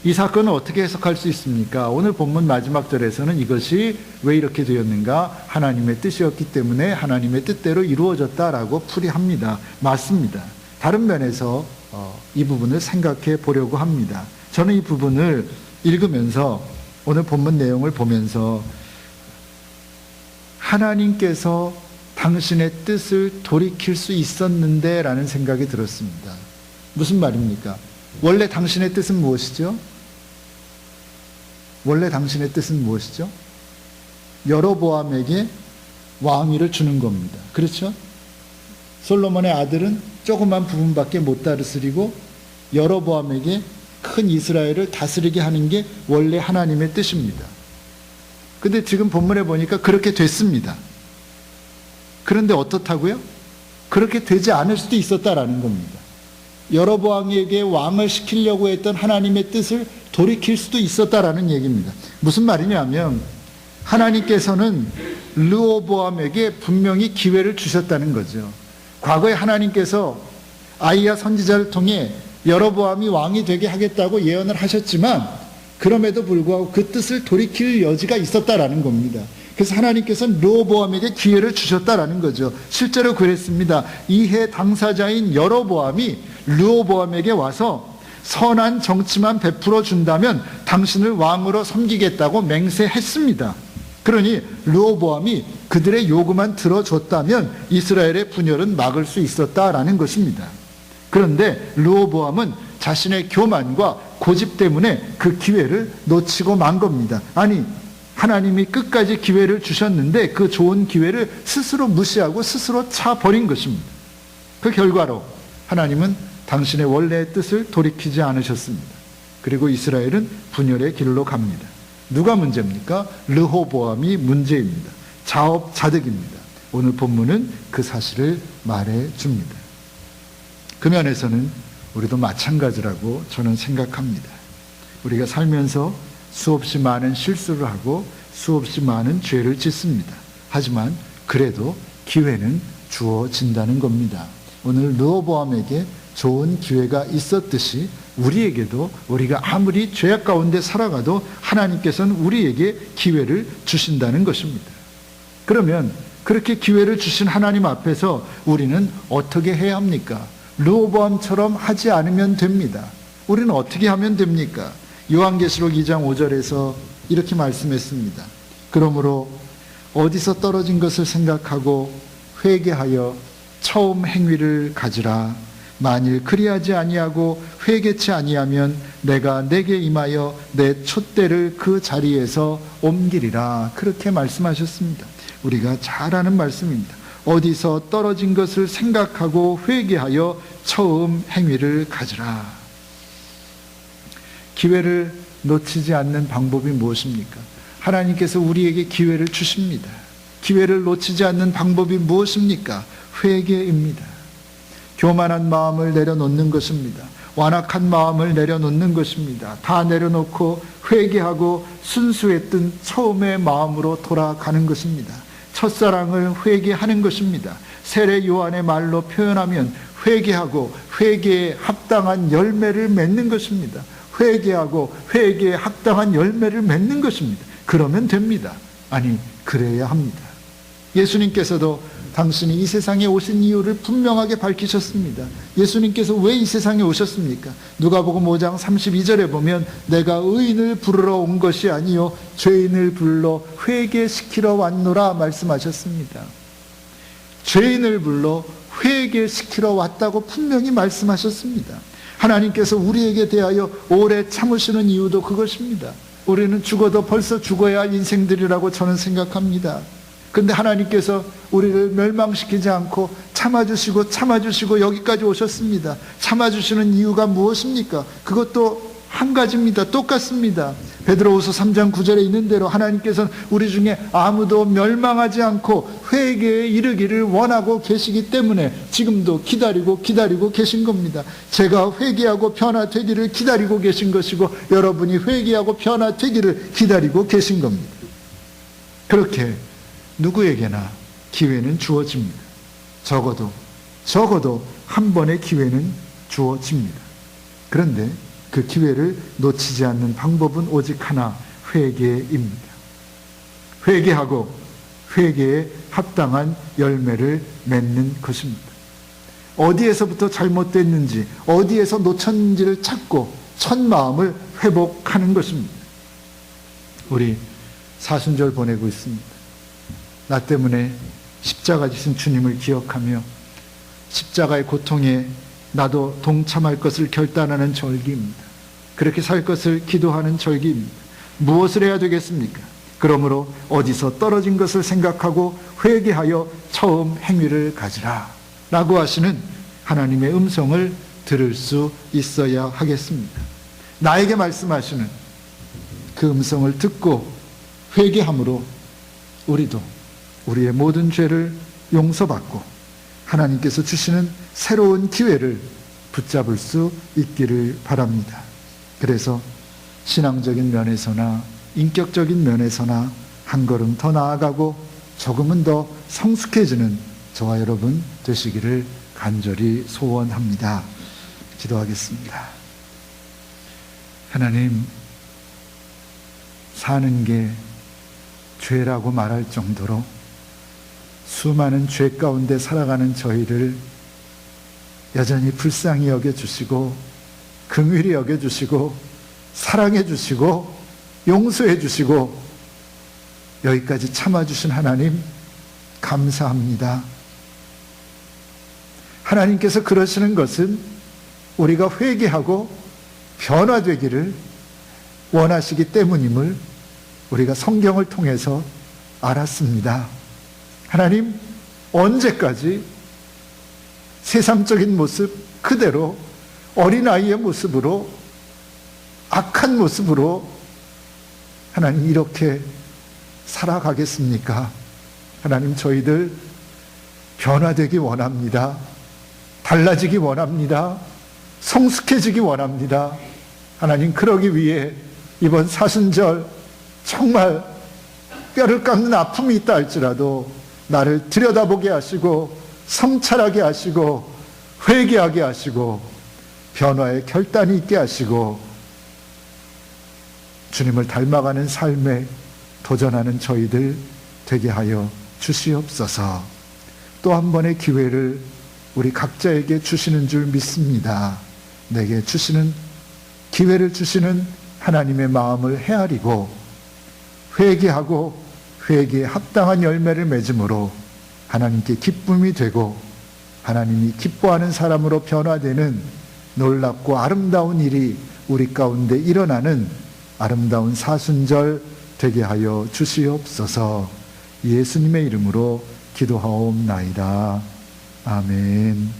이 사건을 어떻게 해석할 수 있습니까? 오늘 본문 마지막 절에서는 이것이 왜 이렇게 되었는가? 하나님의 뜻이었기 때문에 하나님의 뜻대로 이루어졌다라고 풀이합니다. 맞습니다. 다른 면에서 이 부분을 생각해 보려고 합니다. 저는 이 부분을 읽으면서 오늘 본문 내용을 보면서 하나님께서 당신의 뜻을 돌이킬 수 있었는데 라는 생각이 들었습니다. 무슨 말입니까? 원래 당신의 뜻은 무엇이죠? 원래 당신의 뜻은 무엇이죠? 여로보암에게 왕위를 주는 겁니다. 그렇죠? 솔로몬의 아들은 조그만 부분밖에 못 다스리고 여로보암에게 큰 이스라엘을 다스리게 하는 게 원래 하나님의 뜻입니다. 근데 지금 본문에 보니까 그렇게 됐습니다. 그런데 어떻다고요? 그렇게 되지 않을 수도 있었다라는 겁니다. 여로보암에게 왕을 시키려고 했던 하나님의 뜻을 돌이킬 수도 있었다라는 얘기입니다. 무슨 말이냐면 하나님께서는 르호보암에게 분명히 기회를 주셨다는 거죠. 과거에 하나님께서 아이야 선지자를 통해 여로보암이 왕이 되게 하겠다고 예언을 하셨지만 그럼에도 불구하고 그 뜻을 돌이킬 여지가 있었다라는 겁니다. 그래서 하나님께서는 르호보암에게 기회를 주셨다라는 거죠. 실제로 그랬습니다. 이해 당사자인 여로보암이 르호보암에게 와서 선한 정치만 베풀어 준다면 당신을 왕으로 섬기겠다고 맹세했습니다. 그러니 르호보암이 그들의 요구만 들어줬다면 이스라엘의 분열은 막을 수 있었다라는 것입니다. 그런데 르호보암은 자신의 교만과 고집 때문에 그 기회를 놓치고 만 겁니다. 아니, 하나님이 끝까지 기회를 주셨는데 그 좋은 기회를 스스로 무시하고 스스로 차버린 것입니다. 그 결과로 하나님은 당신의 원래의 뜻을 돌이키지 않으셨습니다. 그리고 이스라엘은 분열의 길로 갑니다. 누가 문제입니까? 르호보암이 문제입니다. 자업자득입니다. 오늘 본문은 그 사실을 말해줍니다. 그 면에서는 우리도 마찬가지라고 저는 생각합니다. 우리가 살면서 수없이 많은 실수를 하고 수없이 많은 죄를 짓습니다. 하지만 그래도 기회는 주어진다는 겁니다. 오늘 르호보암에게 좋은 기회가 있었듯이 우리에게도 우리가 아무리 죄악 가운데 살아가도 하나님께서는 우리에게 기회를 주신다는 것입니다. 그러면 그렇게 기회를 주신 하나님 앞에서 우리는 어떻게 해야 합니까? 르호보암처럼 하지 않으면 됩니다. 우리는 어떻게 하면 됩니까? 요한계시록 2장 5절에서 이렇게 말씀했습니다. 그러므로 어디서 떨어진 것을 생각하고 회개하여 처음 행위를 가지라. 만일 그리하지 아니하고 회개치 아니하면 내가 내게 임하여 내 촛대를 그 자리에서 옮기리라. 그렇게 말씀하셨습니다. 우리가 잘 아는 말씀입니다. 어디서 떨어진 것을 생각하고 회개하여 처음 행위를 가지라. 기회를 놓치지 않는 방법이 무엇입니까? 하나님께서 우리에게 기회를 주십니다. 기회를 놓치지 않는 방법이 무엇입니까? 회개입니다. 교만한 마음을 내려놓는 것입니다. 완악한 마음을 내려놓는 것입니다. 다 내려놓고 회개하고 순수했던 처음의 마음으로 돌아가는 것입니다. 첫사랑을 회개하는 것입니다. 세례 요한의 말로 표현하면 회개하고 회개에 합당한 열매를 맺는 것입니다. 회개하고 회개에 합당한 열매를 맺는 것입니다. 그러면 됩니다. 아니, 그래야 합니다. 예수님께서도 당신이 이 세상에 오신 이유를 분명하게 밝히셨습니다. 예수님께서 왜 이 세상에 오셨습니까? 누가복음 5장 32절에 보면 내가 의인을 부르러 온 것이 아니요 죄인을 불러 회개시키러 왔노라 말씀하셨습니다. 죄인을 불러 회개시키러 왔다고 분명히 말씀하셨습니다. 하나님께서 우리에게 대하여 오래 참으시는 이유도 그것입니다. 우리는 죽어도 벌써 죽어야 할 인생들이라고 저는 생각합니다. 근데 하나님께서 우리를 멸망시키지 않고 참아주시고 여기까지 오셨습니다. 참아주시는 이유가 무엇입니까? 그것도 한 가지입니다. 똑같습니다. 베드로후서 3장 9절에 있는 대로 하나님께서는 우리 중에 아무도 멸망하지 않고 회개에 이르기를 원하고 계시기 때문에 지금도 기다리고 계신 겁니다. 제가 회개하고 변화되기를 기다리고 계신 것이고 여러분이 회개하고 변화되기를 기다리고 계신 겁니다. 그렇게 누구에게나 기회는 주어집니다. 적어도 한 번의 기회는 주어집니다. 그런데 그 기회를 놓치지 않는 방법은 오직 하나, 회개입니다. 회개하고 회개에 합당한 열매를 맺는 것입니다. 어디에서부터 잘못됐는지, 어디에서 놓쳤는지를 찾고 첫 마음을 회복하는 것입니다. 우리 사순절 보내고 있습니다. 나 때문에 십자가 지신 주님을 기억하며 십자가의 고통에 나도 동참할 것을 결단하는 절기입니다. 그렇게 살 것을 기도하는 절기입니다. 무엇을 해야 되겠습니까? 그러므로 어디서 떨어진 것을 생각하고 회개하여 처음 행위를 가지라 라고 하시는 하나님의 음성을 들을 수 있어야 하겠습니다. 나에게 말씀하시는 그 음성을 듣고 회개함으로 우리도 우리의 모든 죄를 용서받고 하나님께서 주시는 새로운 기회를 붙잡을 수 있기를 바랍니다. 그래서 신앙적인 면에서나 인격적인 면에서나 한 걸음 더 나아가고 조금은 더 성숙해지는 저와 여러분 되시기를 간절히 소원합니다. 기도하겠습니다. 하나님, 사는 게 죄라고 말할 정도로 수많은 죄 가운데 살아가는 저희를 여전히 불쌍히 여겨주시고 긍휼히 여겨주시고 사랑해주시고 용서해주시고 여기까지 참아주신 하나님 감사합니다. 하나님께서 그러시는 것은 우리가 회개하고 변화되기를 원하시기 때문임을 우리가 성경을 통해서 알았습니다. 하나님, 언제까지 세상적인 모습 그대로 어린아이의 모습으로 악한 모습으로 하나님 이렇게 살아가겠습니까? 하나님, 저희들 변화되기 원합니다. 달라지기 원합니다. 성숙해지기 원합니다. 하나님, 그러기 위해 이번 사순절 정말 뼈를 깎는 아픔이 있다 할지라도 나를 들여다보게 하시고 성찰하게 하시고 회개하게 하시고 변화의 결단이 있게 하시고 주님을 닮아가는 삶에 도전하는 저희들 되게 하여 주시옵소서. 또 한 번의 기회를 우리 각자에게 주시는 줄 믿습니다. 내게 주시는 기회를 주시는 하나님의 마음을 헤아리고 회개하고 회개에 합당한 열매를 맺음으로 하나님께 기쁨이 되고 하나님이 기뻐하는 사람으로 변화되는 놀랍고 아름다운 일이 우리 가운데 일어나는 아름다운 사순절 되게 하여 주시옵소서. 예수님의 이름으로 기도하옵나이다. 아멘.